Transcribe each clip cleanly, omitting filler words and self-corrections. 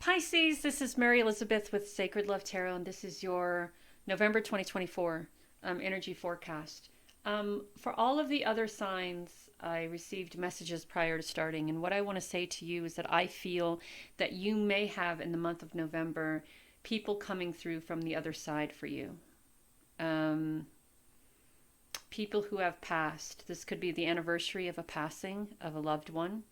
Pisces, this is Mary Elizabeth with Sacred Love Tarot, and this is your November 2024 energy forecast. For all of the other signs, I received messages prior to starting, and what I want to say to you is that I feel that you may have in the month of November people coming through from the other side for you. People who have passed. This could be the anniversary of a passing of a loved one.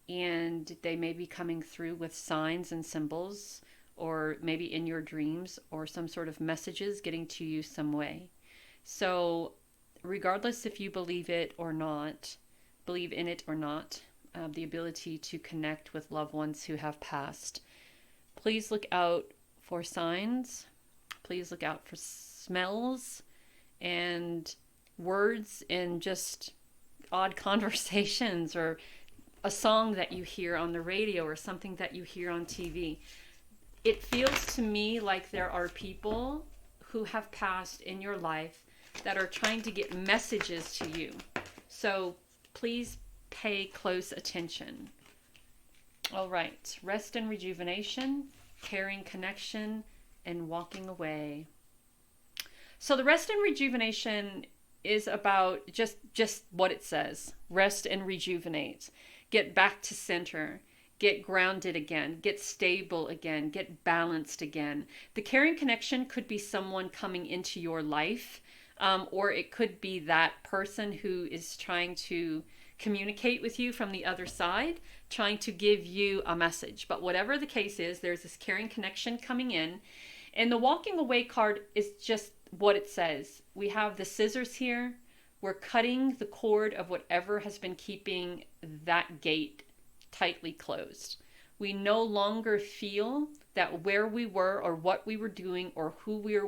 And they may be coming through with signs and symbols, or maybe in your dreams, or some sort of messages getting to you some way. So regardless if you believe it or not, believe in it or not, the ability to connect with loved ones who have passed, please look out for signs. Please look out for smells and words in just odd conversations, or a song that you hear on the radio, or something that you hear on TV. It feels to me like there are people who have passed in your life that are trying to get messages to you. So please pay close attention. All right, rest and rejuvenation, caring connection, and walking away. So the rest and rejuvenation is about just what it says. Rest and rejuvenate. Get back to center, get grounded again, get stable again, get balanced again. The caring connection could be someone coming into your life, or it could be that person who is trying to communicate with you from the other side, trying to give you a message. But whatever the case is, there's this caring connection coming in. And the walking away card is just what it says. We have the scissors here. We're cutting the cord of whatever has been keeping that gate tightly closed. We no longer feel that where we were, or what we were doing, or who we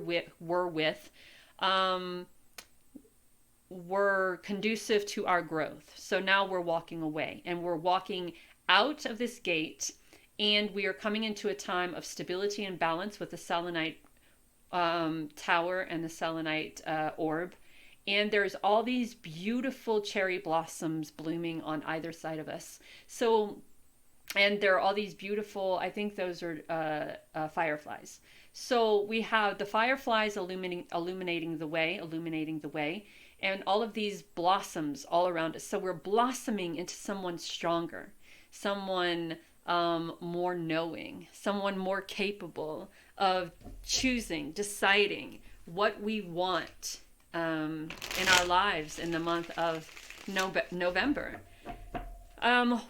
were with were conducive to our growth. So now we're walking away, and we're walking out of this gate, and we are coming into a time of stability and balance with the selenite tower and the selenite orb. And there's all these beautiful cherry blossoms blooming on either side of us. So, and there are all these beautiful, I think those are fireflies. So we have the fireflies illuminating the way, and all of these blossoms all around us. So we're blossoming into someone stronger, someone more knowing, someone more capable of choosing, deciding what we want in our lives in the month of November.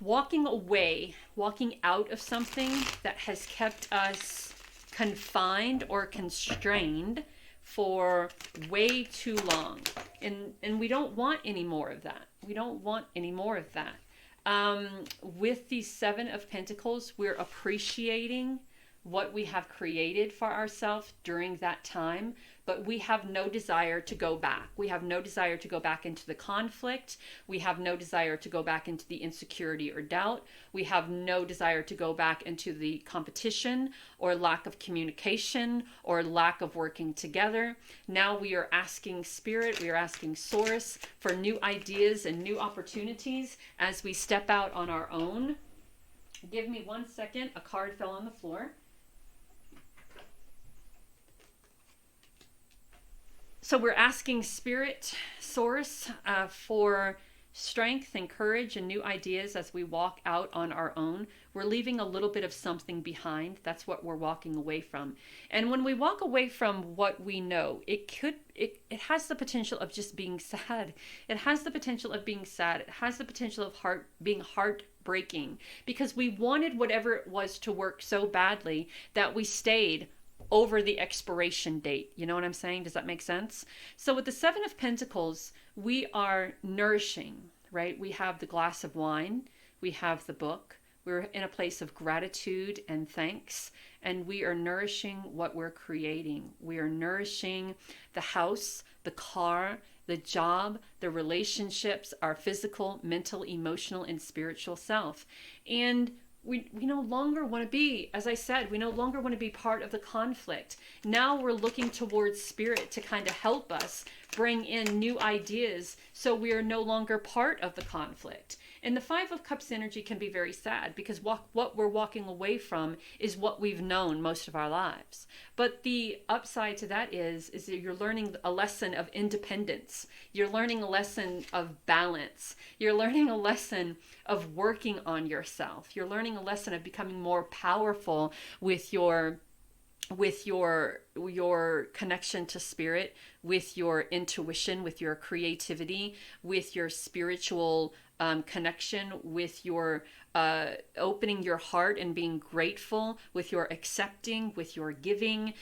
Walking away, walking out of something that has kept us confined or constrained for way too long. And we don't want any more of that. We don't want any more of that. With the Seven of Pentacles, we're appreciating what we have created for ourselves during that time, but we have no desire to go back. We have no desire to go back into the conflict. We have no desire to go back into the insecurity or doubt. We have no desire to go back into the competition or lack of communication or lack of working together. Now we are asking Spirit, we are asking Source for new ideas and new opportunities as we step out on our own. Give me 1 second. A card fell on the floor. So we're asking Spirit, Source, for strength and courage and new ideas as we walk out on our own. We're leaving a little bit of something behind. That's what we're walking away from. And when we walk away from what we know, it has the potential of just being sad. It has the potential of being sad. It has the potential of being heartbreaking, because we wanted whatever it was to work so badly that we stayed over the expiration date. You know what I'm saying? Does that make sense? So with the Seven of Pentacles, we are nourishing, right? We have the glass of wine. We have the book. We're in a place of gratitude and thanks, and we are nourishing what we're creating. We are nourishing the house, the car, the job, the relationships, our physical, mental, emotional, and spiritual self. And we no longer want to be, as I said, we no longer want to be part of the conflict. Now we're looking towards Spirit to kind of help us bring in new ideas, so we are no longer part of the conflict. And the Five of Cups energy can be very sad because what we're walking away from is what we've known most of our lives. But the upside to that is that you're learning a lesson of independence. You're learning a lesson of balance. You're learning a lesson of working on yourself. You're learning a lesson of becoming more powerful with your connection to spirit, with your intuition, with your creativity, with your spiritual connection, with your opening your heart and being grateful, with your accepting, with your giving,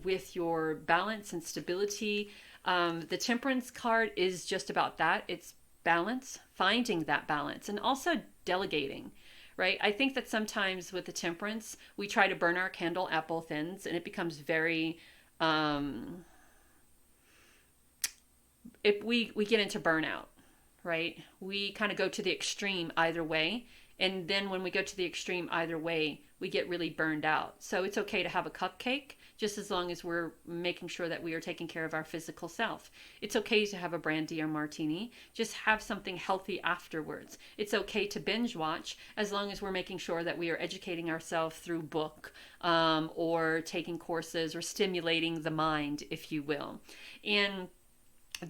with your balance and stability. The Temperance card is just about that. It's balance, finding that balance, and also delegating. Right? I think that sometimes with the Temperance, we try to burn our candle at both ends, and it becomes very, if we get into burnout, right? We kind of go to the extreme either way. And then when we go to the extreme either way, we get really burned out. So it's okay to have a cupcake, just as long as we're making sure that we are taking care of our physical self. It's okay to have a brandy or martini. Just have something healthy afterwards. It's okay to binge watch, as long as we're making sure that we are educating ourselves through book, or taking courses, or stimulating the mind, if you will. And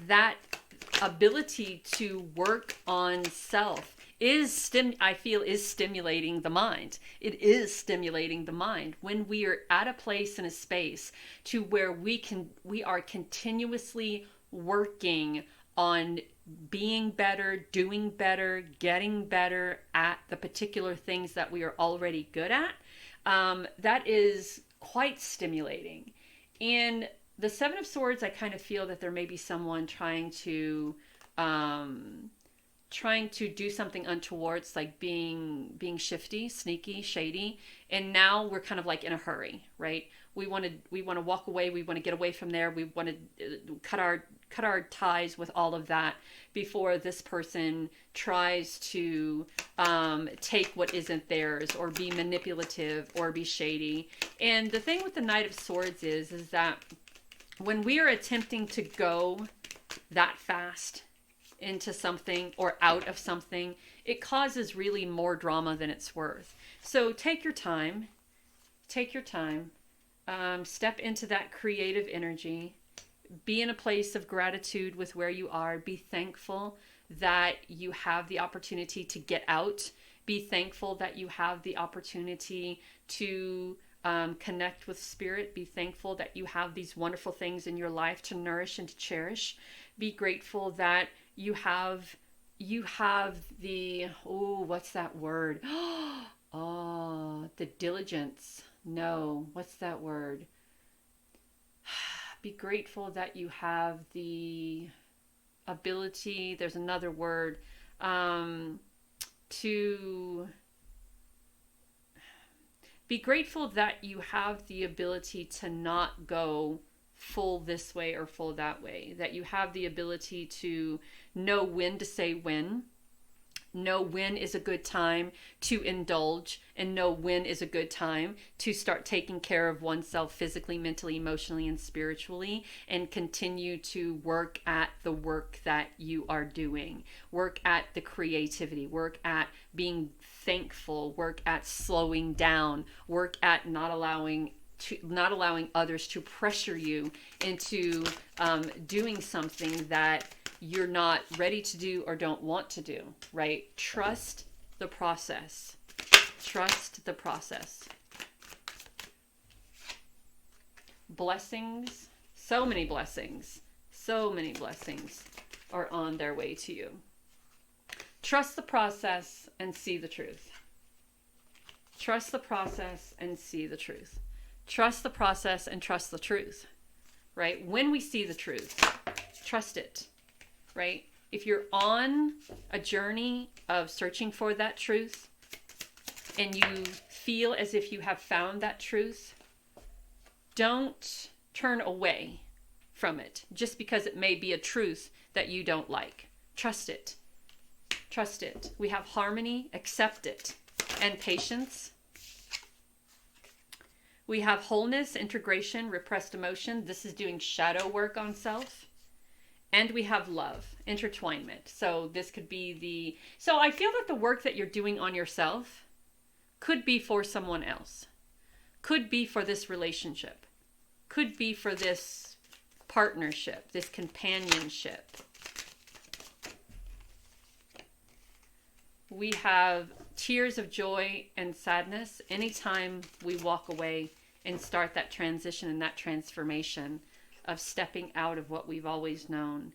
that ability to work on self is stimulating the mind. It is stimulating the mind when we are at a place in a space to where we are continuously working on being better, doing better, getting better at the particular things that we are already good at. That is quite stimulating. And the Seven of Swords, I kind of feel that there may be someone trying to do something untoward, like being shifty, sneaky, shady, and now we're kind of like in a hurry, right? We want to walk away. We want to get away from there. We want to cut our ties with all of that before this person tries to take what isn't theirs, or be manipulative, or be shady. And the thing with the Knight of Swords is that when we are attempting to go that fast into something or out of something, it causes really more drama than it's worth. So take your time, step into that creative energy, be in a place of gratitude with where you are, be thankful that you have the opportunity to get out, be thankful that you have the opportunity to connect with spirit, be thankful that you have these wonderful things in your life to nourish and to cherish, be grateful that you have the, what's that word? The diligence. No, what's that word? Be grateful that you have the ability, there's another word, to be grateful that you have the ability to not go full this way or full that way, that you have the ability to know when to say when, know when is a good time to indulge, and know when is a good time to start taking care of oneself physically, mentally, emotionally, and spiritually, and continue to work at the work that you are doing. Work at the creativity, work at being thankful, work at slowing down, work at not allowing others to pressure you into doing something that you're not ready to do or don't want to do, right? Trust the process. Trust the process. Blessings, so many blessings are on their way to you. Trust the process and see the truth. Trust the process and see the truth. Trust the process and trust the truth, right? When we see the truth, trust it, right? If you're on a journey of searching for that truth and you feel as if you have found that truth, don't turn away from it just because it may be a truth that you don't like. Trust it. Trust it. We have harmony, accept it, and patience. We have wholeness, integration, repressed emotion. This is doing shadow work on self. And we have love, intertwinement. So this could be so I feel that the work that you're doing on yourself could be for someone else, could be for this relationship, could be for this partnership, this companionship. We have tears of joy and sadness anytime we walk away and start that transition and that transformation of stepping out of what we've always known.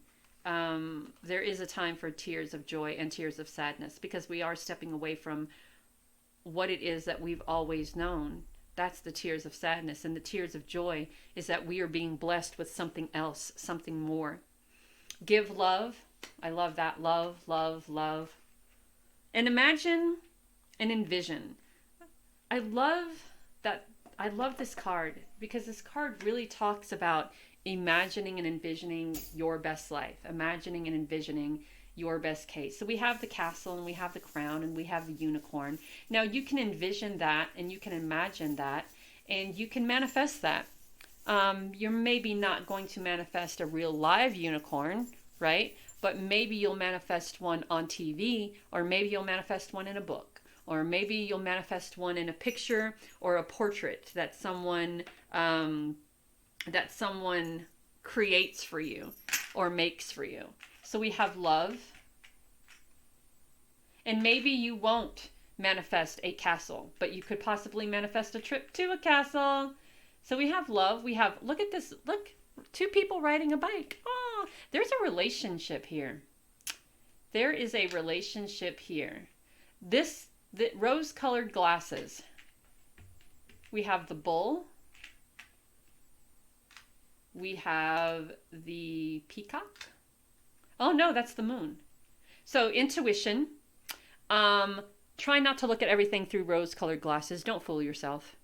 There is a time for tears of joy and tears of sadness, because we are stepping away from what it is that we've always known. That's the tears of sadness. And the tears of joy is that we are being blessed with something else, something more. Give love. I love that. Love, love, love. And imagine and envision. I love this card, because this card really talks about imagining and envisioning your best life, imagining and envisioning your best case. So we have the castle and we have the crown and we have the unicorn. Now you can envision that and you can imagine that and you can manifest that. You're maybe not going to manifest a real live unicorn, right? But maybe you'll manifest one on TV, or maybe you'll manifest one in a book, or maybe you'll manifest one in a picture or a portrait that someone creates for you or makes for you. So we have love. And maybe you won't manifest a castle, but you could possibly manifest a trip to a castle. So we have love. We have, look at this, look, two people riding a bike. Oh, there's a relationship here. There is a relationship here. The rose-colored glasses. We have the bull. We have the peacock. Oh no, that's the moon. So intuition. Try not to look at everything through rose-colored glasses. Don't fool yourself.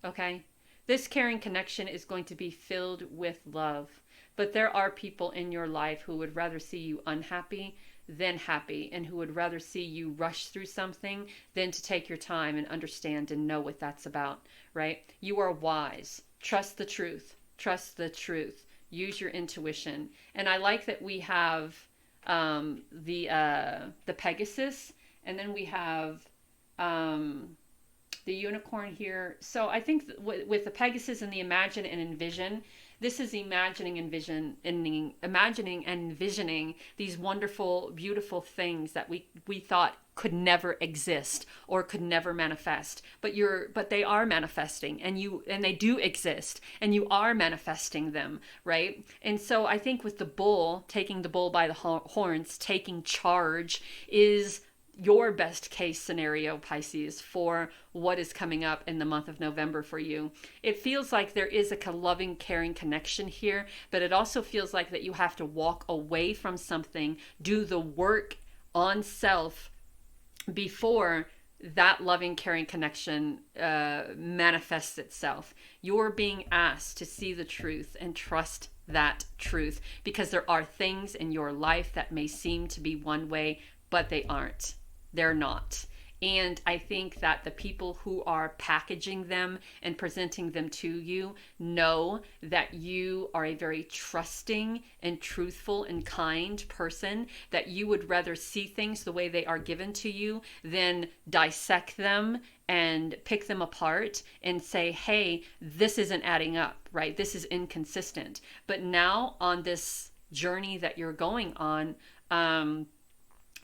Okay? This caring connection is going to be filled with love. But there are people in your life who would rather see you unhappy than happy, and who would rather see you rush through something than to take your time and understand and know what that's about, right? You are wise. Trust the truth. Trust the truth. Use your intuition. And I like that we have the Pegasus, and then we have the unicorn here. So I think with the Pegasus and the imagine and envision, this is imagining and envisioning these wonderful, beautiful things that we thought could never exist or could never manifest. But they are manifesting, and they do exist, and you are manifesting them, right? And so I think with the bull, taking the bull by the horns, taking charge is your best case scenario, Pisces, for what is coming up in the month of November for you. It feels like there is a loving, caring connection here, but it also feels like that you have to walk away from something, do the work on self before that loving, caring connection manifests itself. You're being asked to see the truth and trust that truth, because there are things in your life that may seem to be one way, but they aren't. They're not. And I think that the people who are packaging them and presenting them to you know that you are a very trusting and truthful and kind person, that you would rather see things the way they are given to you than dissect them and pick them apart and say, hey, this isn't adding up, right? This is inconsistent. But now on this journey that you're going on,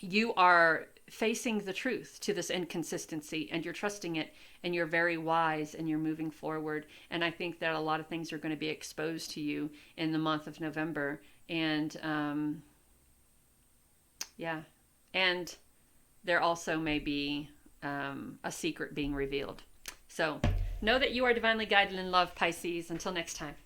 you are facing the truth to this inconsistency, and you're trusting it, and you're very wise, and you're moving forward. And I think that a lot of things are going to be exposed to you in the month of November. And and there also may be a secret being revealed. So know that you are divinely guided in love, Pisces. Until next time.